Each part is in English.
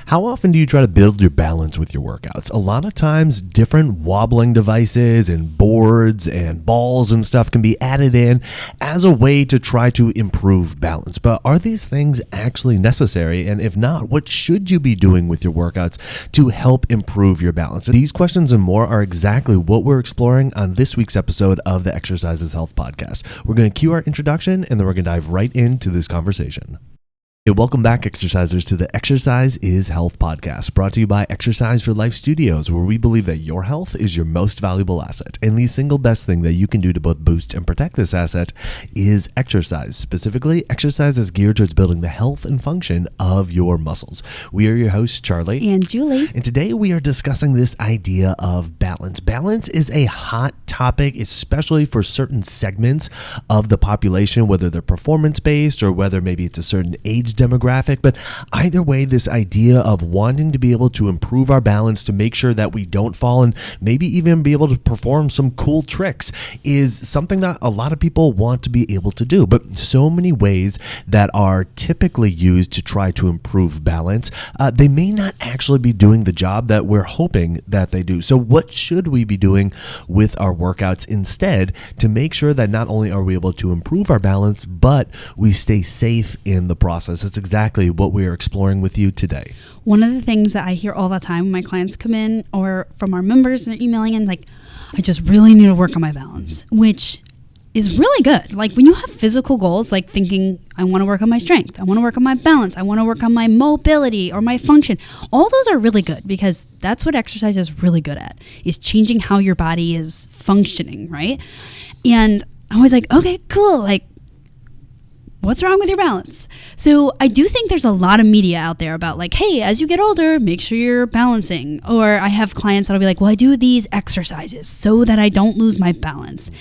How often do you try to build your balance with your workouts? A lot of times different wobbling devices and boards and balls and stuff can be added in as a way to try to improve balance. But are these things actually necessary? And if not, what should you be doing with your workouts to help improve your balance? These questions and more are exactly what we're exploring on this week's episode of the Exercises Health Podcast. We're going to cue our introduction and then we're going to dive right into this conversation. Hey, welcome back, exercisers, to the Exercise is Health podcast, brought to you by Exercise for Life Studios, where we believe that your health is your most valuable asset. And the single best thing that you can do to both boost and protect this asset is exercise. Specifically, exercise is geared towards building the health and function of your muscles. We are your hosts, Charlie and Julie. And today we are discussing this idea of balance. Balance is a hot topic, especially for certain segments of the population, whether they're performance-based or whether maybe it's a certain age demographic. But either way, this idea of wanting to be able to improve our balance to make sure that we don't fall and maybe even be able to perform some cool tricks is something that a lot of people want to be able to do. But so many ways that are typically used to try to improve balance, they may not actually be doing the job that we're hoping that they do. So what should we be doing with our workouts instead to make sure that not only are we able to improve our balance, but we stay safe in the process? That's exactly what we are exploring with you today. One of the things that I hear all the time when my clients come in or from our members and they're emailing in, like, I just really need to work on my balance, which is really good. Like when you have physical goals, like thinking, I want to work on my strength, I want to work on my balance, I want to work on my mobility or my function. All those are really good because that's what exercise is really good at, is changing how your body is functioning, right? And I was like, okay, cool. Like, what's wrong with your balance? So I do think there's a lot of media out there about like, hey, as you get older, make sure you're balancing. Or I have clients that'll be like, well, I do these exercises so that I don't lose my balance.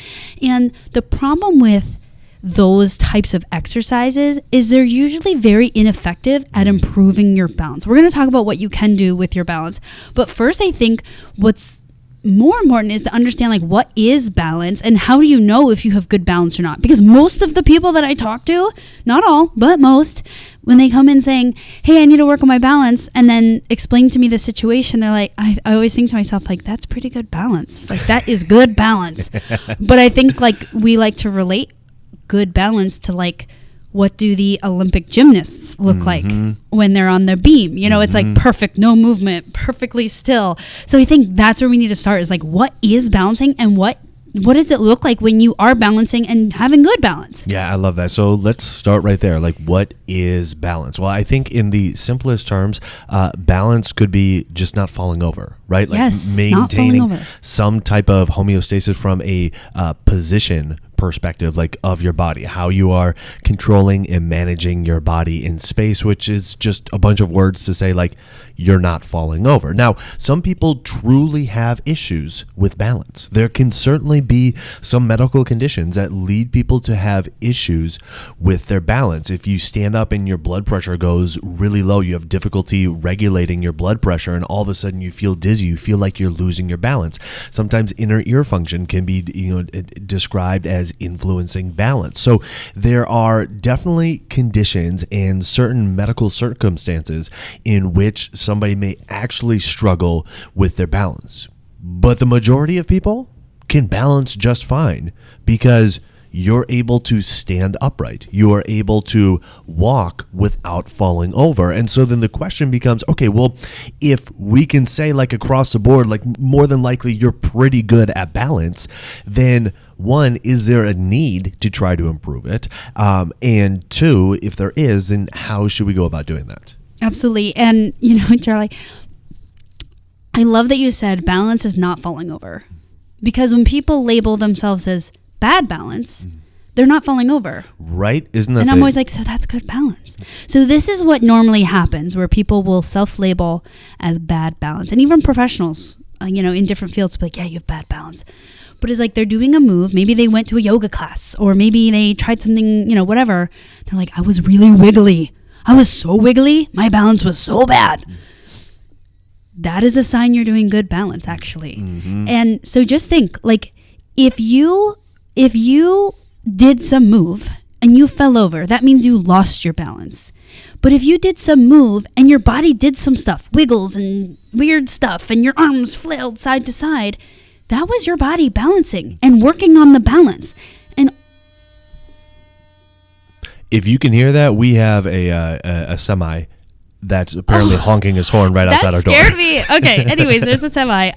And the problem with those types of exercises is they're usually very ineffective at improving your balance. We're going to talk about what you can do with your balance. But first, I think what's more important is to understand like what is balance and how do you know if you have good balance or not? Because most of the people that I talk to, not all, but most, when they come in saying, hey, I need to work on my balance, and then explain to me the situation, they're like, I always think to myself, like, that's pretty good balance. Like, that is good balance. But I think like we like to relate good balance to like, what do the Olympic gymnasts look like when they're on their beam? You know, it's like perfect, no movement, perfectly still. So I think that's where we need to start is like, what is balancing and what does it look like when you are balancing and having good balance? Yeah, I love that. So let's start right there. Like, what is balance? Well, I think in the simplest terms, balance could be just not falling over, right? Like maintaining some type of homeostasis from a position perspective, like of your body, how you are controlling and managing your body in space, which is just a bunch of words to say like you're not falling over. Now, some people truly have issues with balance. There can certainly be some medical conditions that lead people to have issues with their balance. If you stand up and your blood pressure goes really low, you have difficulty regulating your blood pressure, and all of a sudden you feel dizzy, you feel like you're losing your balance. Sometimes inner ear function can be, described as influencing balance. So there are definitely conditions and certain medical circumstances in which somebody may actually struggle with their balance. But the majority of people can balance just fine because you're able to stand upright. You are able to walk without falling over. And so then the question becomes, okay, well, if we can say like across the board, like more than likely you're pretty good at balance, then one, is there a need to try to improve it? And two, if there is, then how should we go about doing that? Absolutely. And, Charlie, I love that you said balance is not falling over. Because when people label themselves as bad balance, they're not falling over. Right? Isn't that? And I'm always like, so that's good balance. So this is what normally happens where people will self-label as bad balance. And even professionals, in different fields, be like, yeah, you have bad balance. But it's like they're doing a move. Maybe they went to a yoga class or maybe they tried something, whatever. They're like, I was really wiggly. I was so wiggly. My balance was so bad. That is a sign you're doing good balance, actually. And so just think, like, if you did some move and you fell over, that means you lost your balance. But if you did some move and your body did some stuff, wiggles and weird stuff, and your arms flailed side to side, that was your body balancing and working on the balance. And if you can hear that, we have a semi that's apparently honking his horn right outside our door. That scared me. Okay, anyways, there's a semi.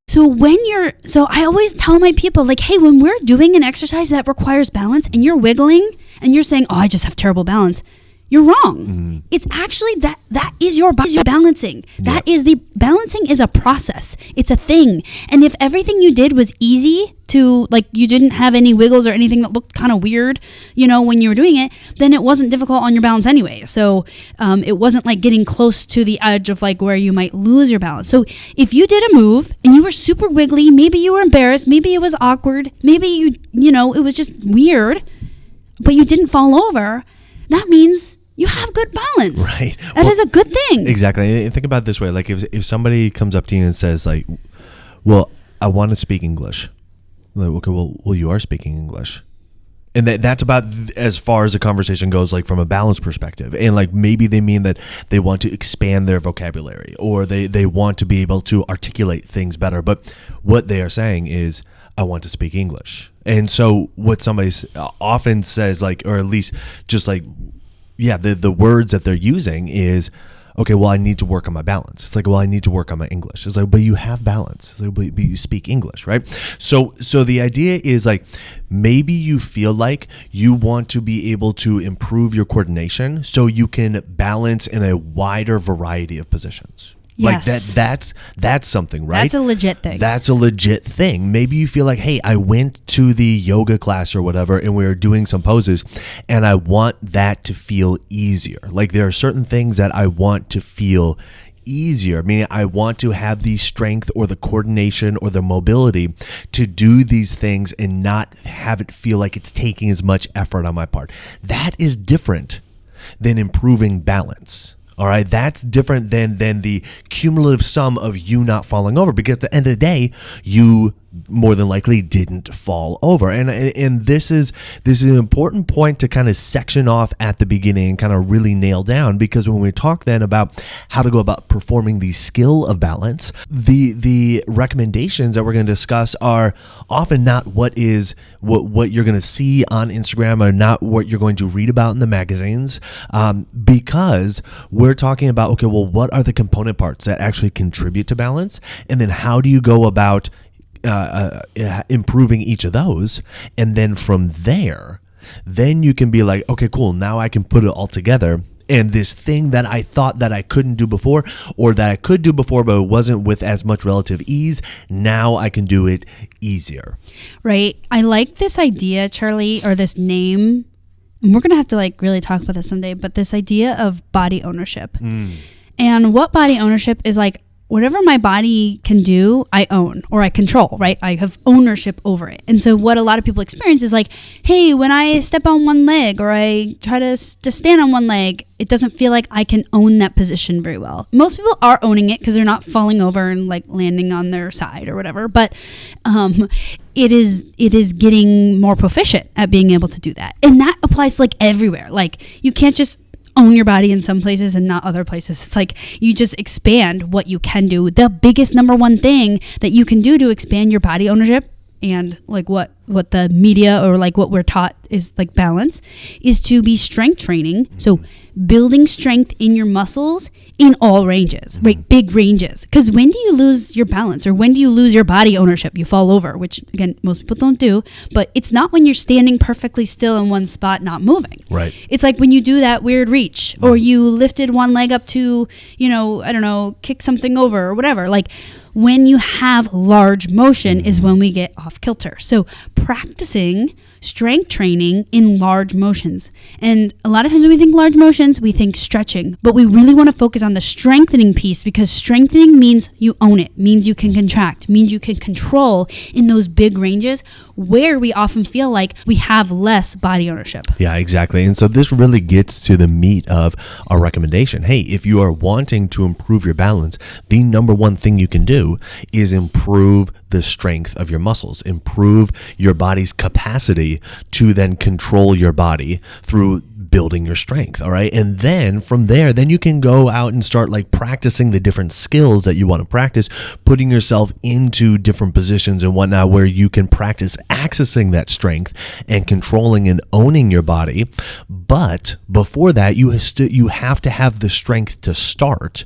So I always tell my people, like, hey, when we're doing an exercise that requires balance and you're wiggling and you're saying, oh, I just have terrible balance, you're wrong. Mm-hmm. It's actually that is your body balancing. That is balancing is a process. It's a thing. And if everything you did was easy to, like, you didn't have any wiggles or anything that looked kind of weird, when you were doing it, then it wasn't difficult on your balance anyway. So it wasn't like getting close to the edge of like where you might lose your balance. So if you did a move and you were super wiggly, maybe you were embarrassed, maybe it was awkward, maybe it was just weird, but you didn't fall over, that means you have good balance. Right. That is a good thing. Exactly. And think about it this way. Like if somebody comes up to you and says like, well, I want to speak English. Like, okay, well, you are speaking English. And that's about as far as the conversation goes, like from a balance perspective. And like maybe they mean that they want to expand their vocabulary or they want to be able to articulate things better. But what they are saying is, I want to speak English. And so what somebody often says, like, or at least just like, the words that they're using is, okay, well, I need to work on my balance. It's like, well, I need to work on my English. It's like, but you have balance. It's like, but you speak English, right? So the idea is like, maybe you feel like you want to be able to improve your coordination so you can balance in a wider variety of positions. Yes. Like that's something, right? That's a legit thing. That's a legit thing. Maybe you feel like, hey, I went to the yoga class or whatever and we were doing some poses and I want that to feel easier. Like there are certain things that I want to feel easier. Meaning I want to have the strength or the coordination or the mobility to do these things and not have it feel like it's taking as much effort on my part. That is different than improving balance. All right, that's different than the cumulative sum of you not falling over, because at the end of the day, you more than likely didn't fall over. And this is an important point to kind of section off at the beginning and kind of really nail down, because when we talk then about how to go about performing the skill of balance, the recommendations that we're going to discuss are often not what you're going to see on Instagram or not what you're going to read about in the magazines, because we're talking about, okay, well, what are the component parts that actually contribute to balance? And then how do you go about improving each of those? And then from there, then you can be like, okay, cool, now I can put it all together. And this thing that I thought that I couldn't do before, or that I could do before, but it wasn't with as much relative ease, now I can do it easier. Right. I like this idea, Charlie, or this name. And we're going to have to like really talk about this someday, but this idea of body ownership. And what body ownership is, like, whatever my body can do, I own or I control, right? I have ownership over it. And so what a lot of people experience is like, hey, when I step on one leg or I try to stand on one leg, it doesn't feel like I can own that position very well. Most people are owning it because they're not falling over and like landing on their side or whatever. But it is getting more proficient at being able to do that. And that applies to like everywhere. Like you can't just own your body in some places and not other places. It's like you just expand what you can do. The biggest number one thing that you can do to expand your body ownership, and like what the media or like what we're taught is like balance, is to be strength training. So building strength in your muscles in all ranges, right? Big ranges. Because when do you lose your balance, or when do you lose your body ownership? You fall over, which again, most people don't do, but it's not when you're standing perfectly still in one spot, not moving. Right. It's like when you do that weird reach, or you lifted one leg up to, I don't know, kick something over or whatever. Like when you have large motion is when we get off kilter. So practicing strength training in large motions. And a lot of times when we think large motions, we think stretching, but we really want to focus on the strengthening piece, because strengthening means you own it, means you can contract, means you can control in those big ranges where we often feel like we have less body ownership. Yeah, exactly. And so this really gets to the meat of our recommendation. Hey, if you are wanting to improve your balance, the number one thing you can do is improve the strength of your muscles, improve your body's capacity to then control your body through building your strength. All right. And then from there, then you can go out and start like practicing the different skills that you want to practice, putting yourself into different positions and whatnot, where you can practice accessing that strength and controlling and owning your body. But before that, you have to have the strength to start,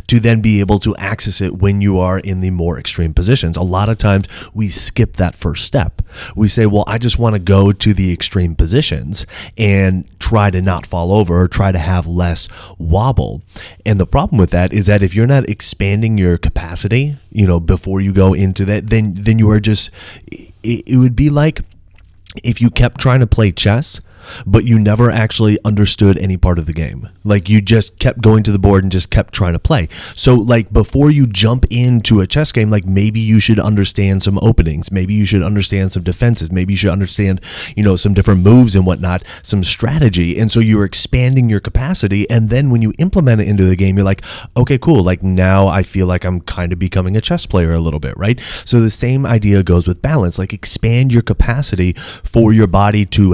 to then be able to access it when you are in the more extreme positions. A lot of times we skip that first step. We say, well, I just want to go to the extreme positions and try to not fall over, or try to have less wobble. And the problem with that is that if you're not expanding your capacity, before you go into that, then you are just, it would be like if you kept trying to play chess, but you never actually understood any part of the game. Like you just kept going to the board and just kept trying to play. So like before you jump into a chess game, like maybe you should understand some openings. Maybe you should understand some defenses. Maybe you should understand, some different moves and whatnot, some strategy. And so you're expanding your capacity. And then when you implement it into the game, you're like, okay, cool. Like now I feel like I'm kind of becoming a chess player a little bit, right? So the same idea goes with balance. Like expand your capacity for your body to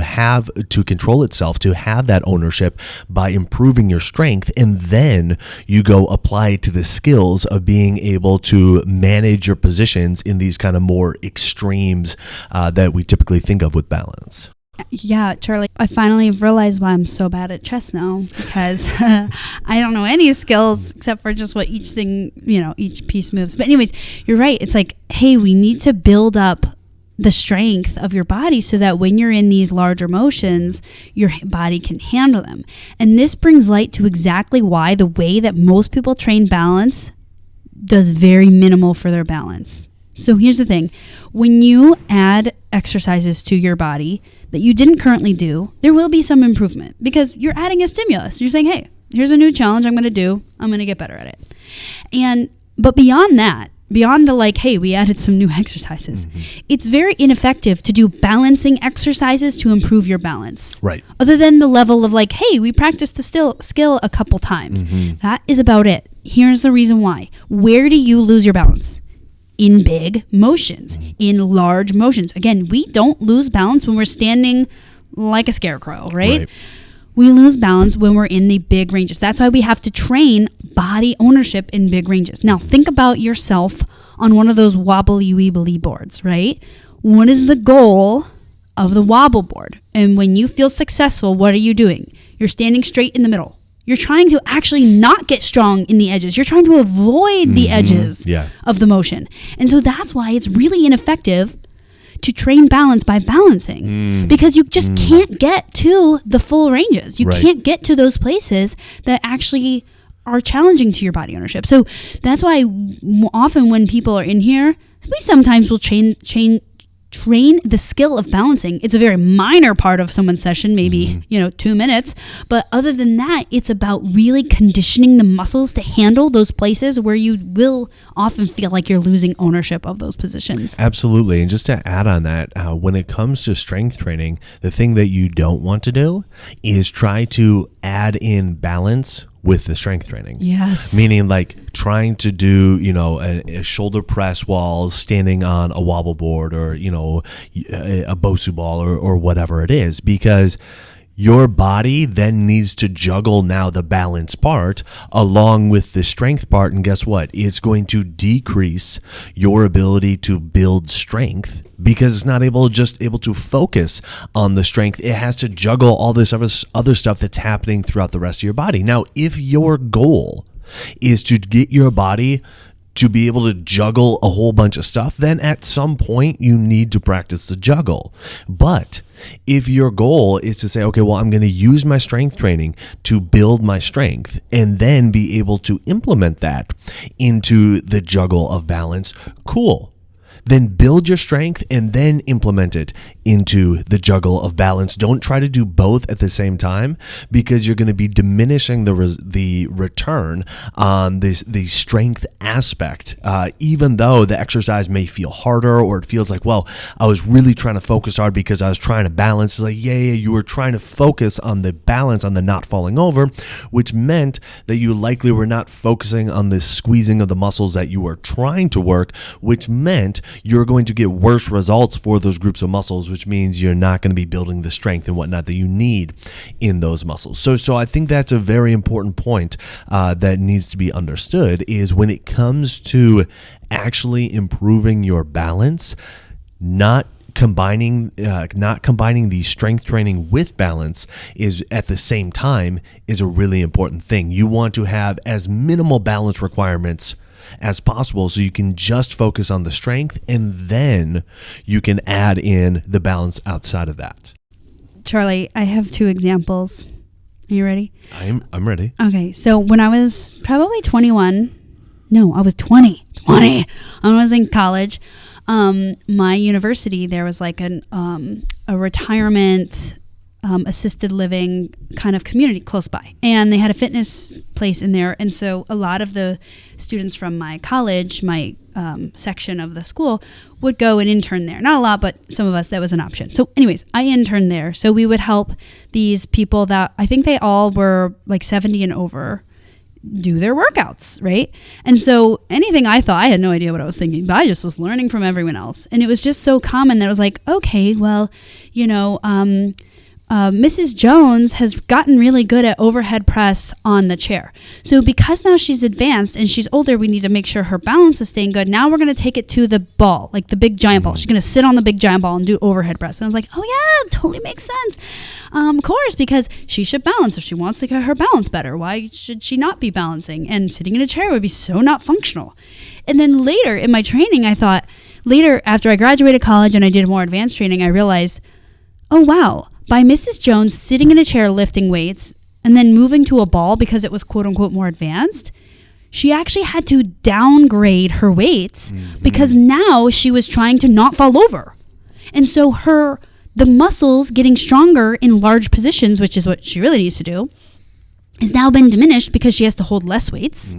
control itself, to have that ownership by improving your strength. And then you go apply it to the skills of being able to manage your positions in these kind of more extremes that we typically think of with balance. Yeah, Charlie, I finally realized why I'm so bad at chess now, because I don't know any skills except for just what each thing, each piece moves. But anyways, you're right. It's like, hey, we need to build up the strength of your body so that when you're in these larger motions, your body can handle them. And this brings light to exactly why the way that most people train balance does very minimal for their balance. So here's the thing. When you add exercises to your body that you didn't currently do, there will be some improvement because you're adding a stimulus. You're saying, hey, here's a new challenge I'm going to do. I'm going to get better at it. But beyond that, beyond the like, hey, we added some new exercises, it's very ineffective to do balancing exercises to improve your balance. Right. Other than the level of like, hey, we practiced the skill a couple times. That is about it. Here's the reason why. Where do you lose your balance? In big motions, in large motions. Again, we don't lose balance when we're standing like a scarecrow, right? We lose balance when we're in the big ranges. That's why we have to train body ownership in big ranges. Now, think about yourself on one of those wobbly weebly boards, right? What is the goal of the wobble board? And when you feel successful, what are you doing? You're standing straight in the middle. You're trying to actually not get strong in the edges. You're trying to avoid the edges of the motion. And so that's why it's really ineffective to train balance by balancing, because you just can't get to the full ranges. You can't get to those places that actually are challenging to your body ownership. So that's why often when people are in here, we sometimes will train the skill of balancing. It's a very minor part of someone's session, maybe 2 minutes, but other than that, it's about really conditioning the muscles to handle those places where you will often feel like you're losing ownership of those positions. Absolutely. And just to add on that, when it comes to strength training, the thing that you don't want to do is try to add in balance with the strength training. Yes. Meaning like trying to do, a shoulder press while standing on a wobble board, or, a Bosu ball, or whatever it is, because your body then needs to juggle now the balance part along with the strength part. And guess what? It's going to decrease your ability to build strength because it's not able to focus on the strength. It has to juggle all this other stuff that's happening throughout the rest of your body. Now, if your goal is to get your body to be able to juggle a whole bunch of stuff, then at some point you need to practice the juggle. But if your goal is to say, okay, well, I'm going to use my strength training to build my strength and then be able to implement that into the juggle of balance, cool. Then build your strength and then implement it into the juggle of balance. Don't try to do both at the same time, because you're going to be diminishing the return on the strength aspect. Even though the exercise may feel harder, or it feels like, well, I was really trying to focus hard because I was trying to balance. It's like, yeah, you were trying to focus on the balance, on the not falling over, which meant that you likely were not focusing on the squeezing of the muscles that you were trying to work, which meant you're going to get worse results for those groups of muscles, which means you're not going to be building the strength and whatnot that you need in those muscles. So I think that's a very important point that needs to be understood, is when it comes to actually improving your balance, not combining the strength training with balance is at the same time is a really important thing. You want to have as minimal balance requirements as possible so you can just focus on the strength, and then you can add in the balance outside of that. Charlie, I have 2 examples. Are you ready? I'm ready. Okay, so when I was probably 21, no, I was 20. I was in college. My university, there was like a retirement assisted living kind of community close by, and they had a fitness place in there. And so a lot of the students from my college, my section of the school, would go and intern there. Not a lot, but some of us, that was an option. So anyways, I interned there. So we would help these people that I think they all were like 70 and over do their workouts, right? And so anything I thought, I had no idea what I was thinking, but I just was learning from everyone else. And it was just so common that it was like, okay, well, Mrs. Jones has gotten really good at overhead press on the chair. So because now she's advanced and she's older, we need to make sure her balance is staying good. Now we're going to take it to the ball, like the big giant ball. She's going to sit on the big giant ball and do overhead press. And I was like, oh yeah, totally makes sense. Of course, because she should balance if she wants to get her balance better. Why should she not be balancing? And sitting in a chair would be so not functional. And then later in my training, I thought, later after I graduated college and I did more advanced training, I realized, oh wow, by Mrs. Jones sitting in a chair lifting weights and then moving to a ball because it was quote unquote more advanced, she actually had to downgrade her weights because now she was trying to not fall over. And so the muscles getting stronger in large positions, which is what she really needs to do, has now been diminished because she has to hold less weights.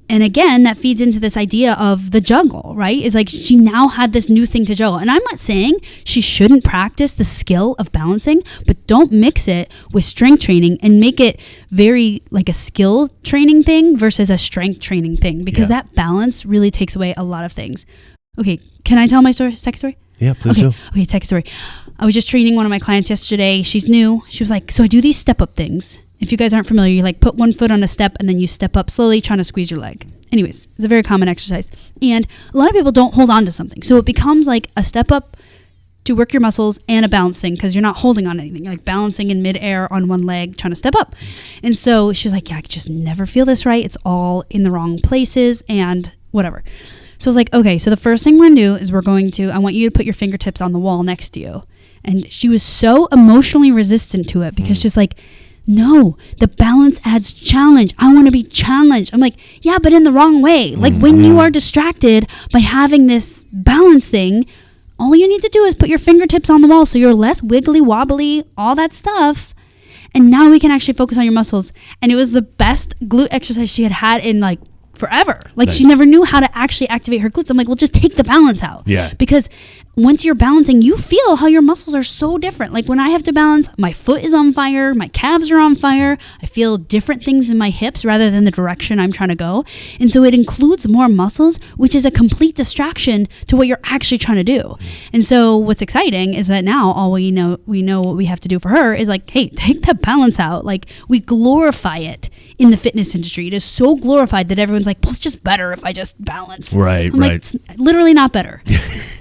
And again, that feeds into this idea of the juggle, right? It's like she now had this new thing to juggle. And I'm not saying she shouldn't practice the skill of balancing, but don't mix it with strength training and make it very like a skill training thing versus a strength training thing, because that balance really takes away a lot of things. Okay, can I tell my second story? Yeah, please do. Okay, second story. I was just training one of my clients yesterday. She's new. She was like, so I do these step-up things. If you guys aren't familiar, you like put one foot on a step and then you step up slowly trying to squeeze your leg. Anyways, it's a very common exercise. And a lot of people don't hold on to something. So it becomes like a step up to work your muscles and a balance thing because you're not holding on anything. You're like balancing in midair on one leg, trying to step up. And so she was like, yeah, I just never feel this right. It's all in the wrong places and whatever. So I was like, okay, so the first thing we're going to do is I want you to put your fingertips on the wall next to you. And she was so emotionally resistant to it because she's like, no, the balance adds challenge. I want to be challenged. I'm like, yeah, but in the wrong way. Like when you are distracted by having this balance thing, all you need to do is put your fingertips on the wall so you're less wiggly, wobbly, all that stuff. And now we can actually focus on your muscles. And it was the best glute exercise she had in like forever. Like nice. She never knew how to actually activate her glutes. I'm like, well, just take the balance out. Yeah. Because once you're balancing, you feel how your muscles are so different. Like when I have to balance, my foot is on fire, my calves are on fire. I feel different things in my hips rather than the direction I'm trying to go. And so it includes more muscles, which is a complete distraction to what you're actually trying to do. And so what's exciting is that now all we know what we have to do for her is like, hey, take that balance out. Like we glorify it in the fitness industry. It is so glorified that everyone's like, well, it's just better if I just balance. Right, I'm right. Like, it's literally not better.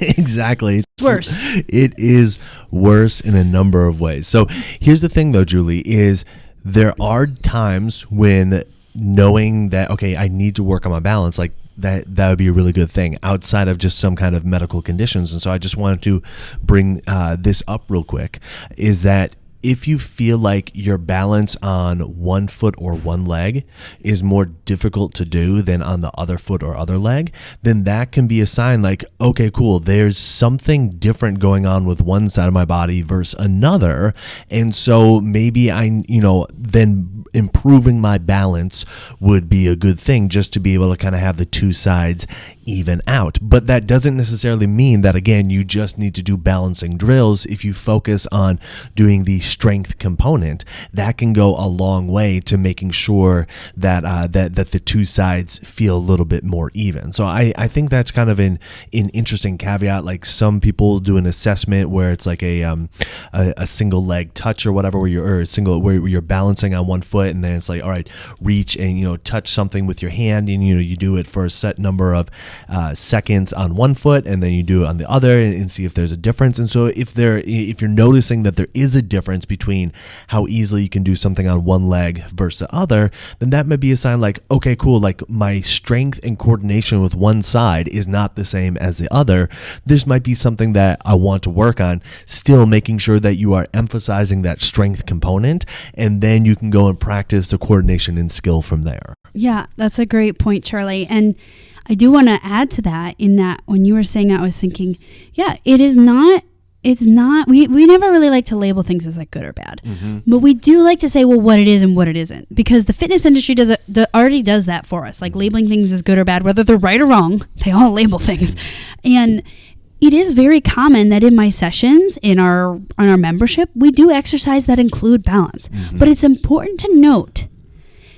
Exactly. It's worse. It is worse in a number of ways. So here's the thing though, Julie, is there are times when knowing that, okay, I need to work on my balance, like that would be a really good thing outside of just some kind of medical conditions. And so I just wanted to bring this up real quick, is that if you feel like your balance on one foot or one leg is more difficult to do than on the other foot or other leg, then that can be a sign like, okay, cool, there's something different going on with one side of my body versus another. And so maybe then improving my balance would be a good thing, just to be able to kind of have the two sides even out. But that doesn't necessarily mean that, again, you just need to do balancing drills. If you focus on doing the strength component, that can go a long way to making sure that that the two sides feel a little bit more even. So I think that's kind of an interesting caveat. Like, some people do an assessment where it's like a single leg touch or whatever, where you're balancing on one foot, and then it's like, all right, reach and touch something with your hand, and you do it for a set number of seconds on one foot, and then you do it on the other, and see if there's a difference. And so if you're noticing that there is a difference between how easily you can do something on one leg versus the other, then that may be a sign like, okay, cool, like my strength and coordination with one side is not the same as the other. This might be something that I want to work on, still making sure that you are emphasizing that strength component, and then you can go and practice the coordination and skill from there. Yeah, that's a great point, Charlie. And I do want to add to that, in that when you were saying that, I was thinking, yeah, it's not, we never really like to label things as like good or bad, but we do like to say, well, what it is and what it isn't, because the fitness industry already does that for us, like labeling things as good or bad, whether they're right or wrong, they all label things. And it is very common that in my sessions, in our membership, we do exercise that include balance. But it's important to note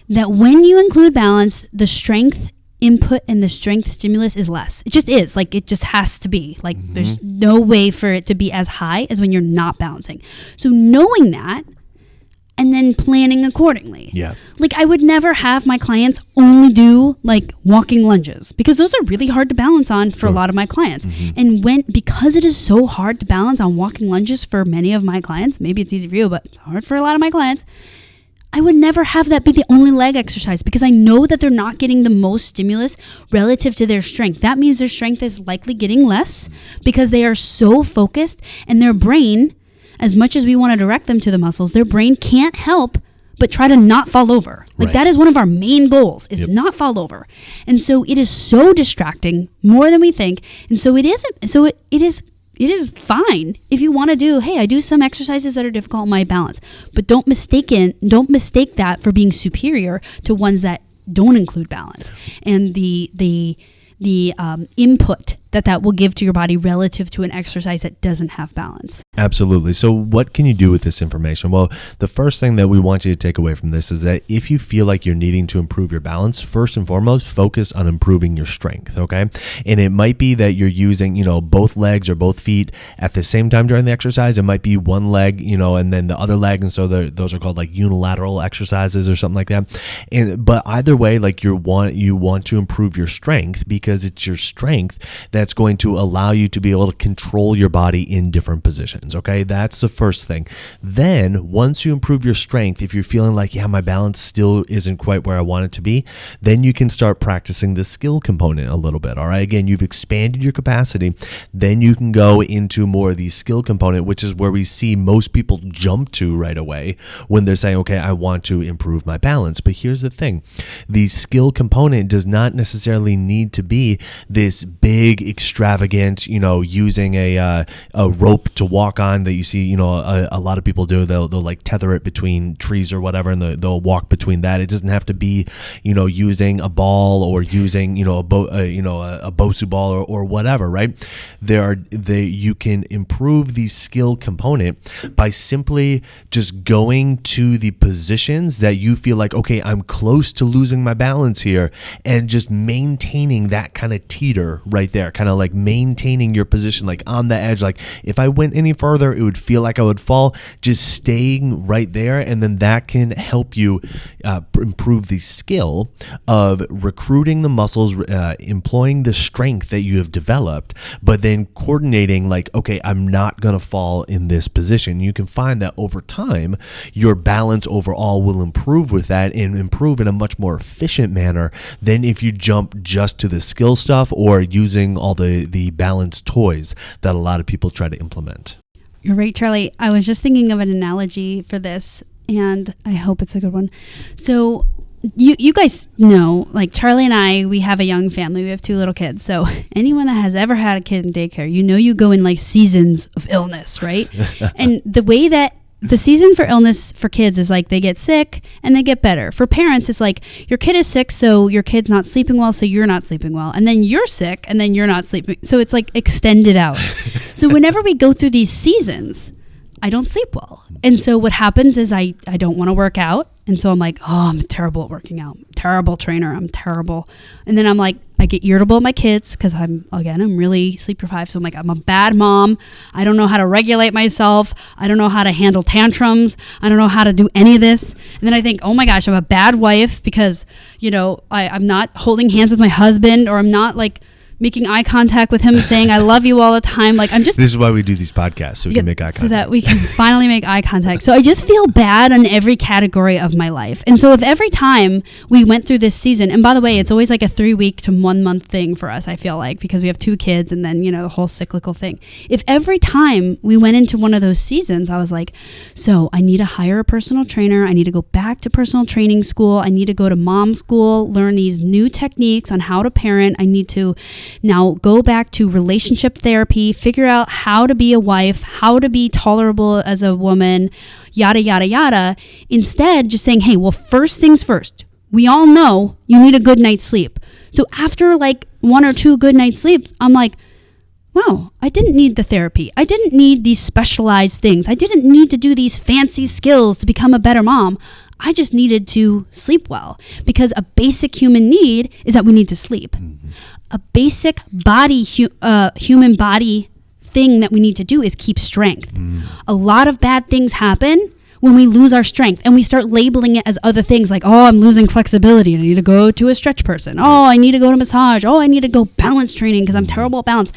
that when you include balance, the strength input and the strength stimulus is less. It just is. Like, it just has to be. Like, there's no way for it to be as high as when you're not balancing. So knowing that, and then planning accordingly. Yeah. Like, I would never have my clients only do like walking lunges, because those are really hard to balance on for a lot of my clients. And because it is so hard to balance on walking lunges for many of my clients, maybe it's easy for you, but it's hard for a lot of my clients, I would never have that be the only leg exercise, because I know that they're not getting the most stimulus relative to their strength. That means their strength is likely getting less because they are so focused, and their brain, as much as we want to direct them to the muscles, their brain can't help but try to not fall over. Like, that is one of our main goals, is not fall over. And so it is so distracting, more than we think. And so it is fine if you want to do, hey, I do some exercises that are difficult in my balance, but don't mistake that for being superior to ones that don't include balance, and the input that will give to your body relative to an exercise that doesn't have balance. Absolutely. So what can you do with this information? Well, the first thing that we want you to take away from this is that if you feel like you're needing to improve your balance, first and foremost, focus on improving your strength, okay? And it might be that you're using, both legs or both feet at the same time during the exercise. It might be one leg, and then the other leg. And so those are called like unilateral exercises or something like that. But either way, like, you want to improve your strength, because it's your strength that's going to allow you to be able to control your body in different positions, okay? That's the first thing. Then, once you improve your strength, if you're feeling like, yeah, my balance still isn't quite where I want it to be, then you can start practicing the skill component a little bit, all right? Again, you've expanded your capacity. Then you can go into more of the skill component, which is where we see most people jump to right away when they're saying, okay, I want to improve my balance. But here's the thing. The skill component does not necessarily need to be this big, extravagant, using a rope to walk on that you see, a lot of people do. They'll like tether it between trees or whatever, and they'll walk between that. It doesn't have to be, using a ball or using, a Bosu ball or whatever, right? You can improve the skill component by simply just going to the positions that you feel like, okay, I'm close to losing my balance here, and just maintaining that kind of teeter right there, kind of like maintaining your position, like on the edge. Like, if I went any further, it would feel like I would fall. Just staying right there, and then that can help you improve the skill of recruiting the muscles, employing the strength that you have developed, but then coordinating like, okay, I'm not going to fall in this position. You can find that over time, your balance overall will improve with that, and improve in a much more efficient manner than if you jump just to the skill stuff or using all the balance toys that a lot of people try to implement. You're right, Charlie. I was just thinking of an analogy for this, and I hope it's a good one. So you guys know, like, Charlie and I, we have a young family. We have 2 little kids. So anyone that has ever had a kid in daycare, you go in like seasons of illness, right? And the way that the season for illness for kids is like they get sick and they get better. For parents, it's like your kid is sick, so your kid's not sleeping well, so you're not sleeping well. And then you're sick, and then you're not sleeping. So it's like extended out. So whenever we go through these seasons, I don't sleep well. And so what happens is I don't want to work out. And so I'm like, oh, I'm terrible at working out. Terrible trainer. I'm terrible. And then I'm like, I get irritable at my kids because I'm really sleep deprived. So I'm like, I'm a bad mom. I don't know how to regulate myself. I don't know how to handle tantrums. I don't know how to do any of this. And then I think, oh my gosh, I'm a bad wife because, I'm not holding hands with my husband, or I'm not like making eye contact with him, saying I love you all the time. Like this is why we do these podcasts, so we can make eye contact. So that we can finally make eye contact. So I just feel bad on every category of my life. And so if every time we went through this season, and by the way, it's always like a 3-week to 1 month thing for us, I feel like, because we have 2 kids and then, the whole cyclical thing. If every time we went into one of those seasons, I was like, so I need to hire a personal trainer. I need to go back to personal training school. I need to go to mom school, learn these new techniques on how to parent. I need to now go back to relationship therapy, figure out how to be a wife, how to be tolerable as a woman, yada, yada, yada. Instead, just saying, hey, well, first things first. We all know you need a good night's sleep. So after like 1 or 2 good night's sleeps, I'm like, wow, I didn't need the therapy. I didn't need these specialized things. I didn't need to do these fancy skills to become a better mom. I just needed to sleep well, because a basic human need is that we need to sleep. Mm-hmm. A basic body, human body thing that we need to do is keep strength. Mm. A lot of bad things happen when we lose our strength and we start labeling it as other things like, oh, I'm losing flexibility and I need to go to a stretch person. Oh, I need to go to massage. Oh, I need to go balance training because I'm terrible at balance.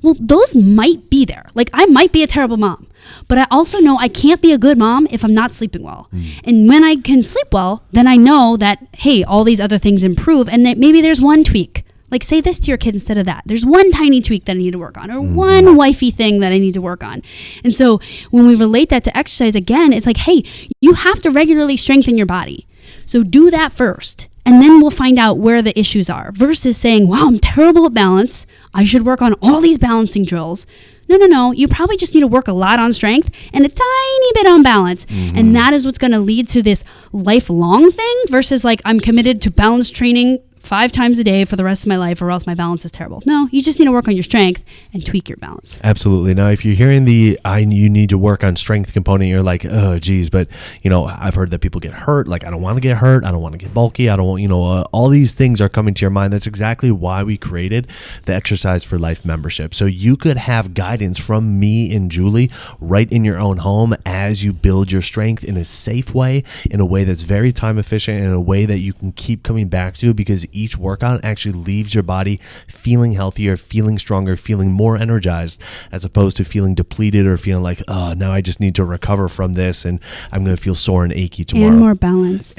Well, those might be there. Like, I might be a terrible mom, but I also know I can't be a good mom if I'm not sleeping well. And when I can sleep well, then I know that, hey, all these other things improve, and that maybe there's one tweak. Like, say this to your kid instead of that. There's one tiny tweak that I need to work on, or one wifey thing that I need to work on. And so when we relate that to exercise, again, it's like, hey, you have to regularly strengthen your body. So do that first, and then we'll find out where the issues are, versus saying, wow, I'm terrible at balance. I should work on all these balancing drills. No. You probably just need to work a lot on strength and a tiny bit on balance. Mm-hmm. And that is what's going to lead to this lifelong thing, versus like, I'm committed to balance training 5 times a day for the rest of my life, or else my balance is terrible. No, you just need to work on your strength and tweak your balance. Absolutely. Now, if you're hearing you need to work on strength component, you're like, oh, geez, but I've heard that people get hurt. Like, I don't want to get hurt. I don't want to get bulky. I don't want, all these things are coming to your mind. That's exactly why we created the Exercise for Life membership. So you could have guidance from me and Julie right in your own home as you build your strength in a safe way, in a way that's very time efficient, in a way that you can keep coming back to, because each workout actually leaves your body feeling healthier, feeling stronger, feeling more energized, as opposed to feeling depleted or feeling like, oh, now I just need to recover from this and I'm going to feel sore and achy tomorrow. And more balanced.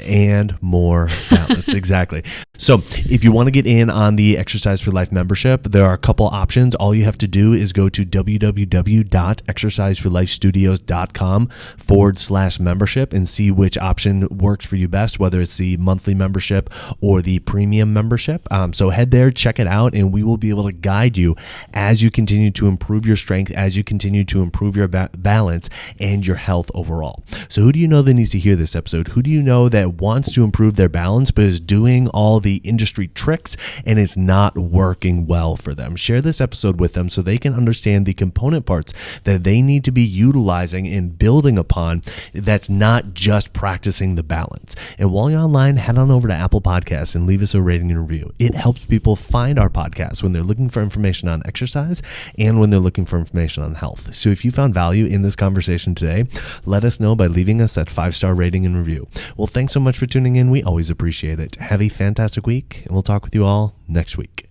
Exactly. So if you want to get in on the Exercise for Life membership, there are a couple options. All you have to do is go to www.exerciseforlifestudios.com/membership and see which option works for you best, whether it's the monthly membership or the premium membership. So head there, check it out, and we will be able to guide you as you continue to improve your strength, as you continue to improve your balance and your health overall. So who do you know that needs to hear this episode? Who do you know that wants to improve their balance but is doing all the industry tricks and it's not working well for them? Share this episode with them so they can understand the component parts that they need to be utilizing and building upon, that's not just practicing the balance. And while you're online, head on over to Apple Podcasts and leave us a rating and review. It helps people find our podcast when they're looking for information on exercise and when they're looking for information on health. So if you found value in this conversation today, let us know by leaving us that 5-star rating and review. Well, thanks so much for tuning in. We always appreciate it. Have a fantastic week, and we'll talk with you all next week.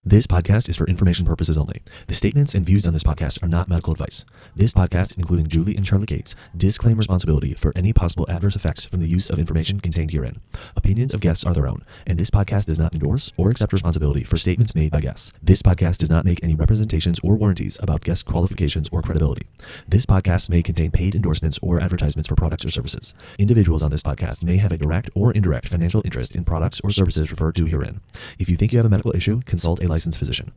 This podcast is for information purposes only. The statements and views on this podcast are not medical advice. This podcast, including Julie and Charlie Gates, disclaim responsibility for any possible adverse effects from the use of information contained herein. Opinions of guests are their own, and this podcast does not endorse or accept responsibility for statements made by guests. This podcast does not make any representations or warranties about guest qualifications or credibility. This podcast may contain paid endorsements or advertisements for products or services. Individuals on this podcast may have a direct or indirect financial interest in products or services referred to herein. If you think you have a medical issue, consult a licensed physician.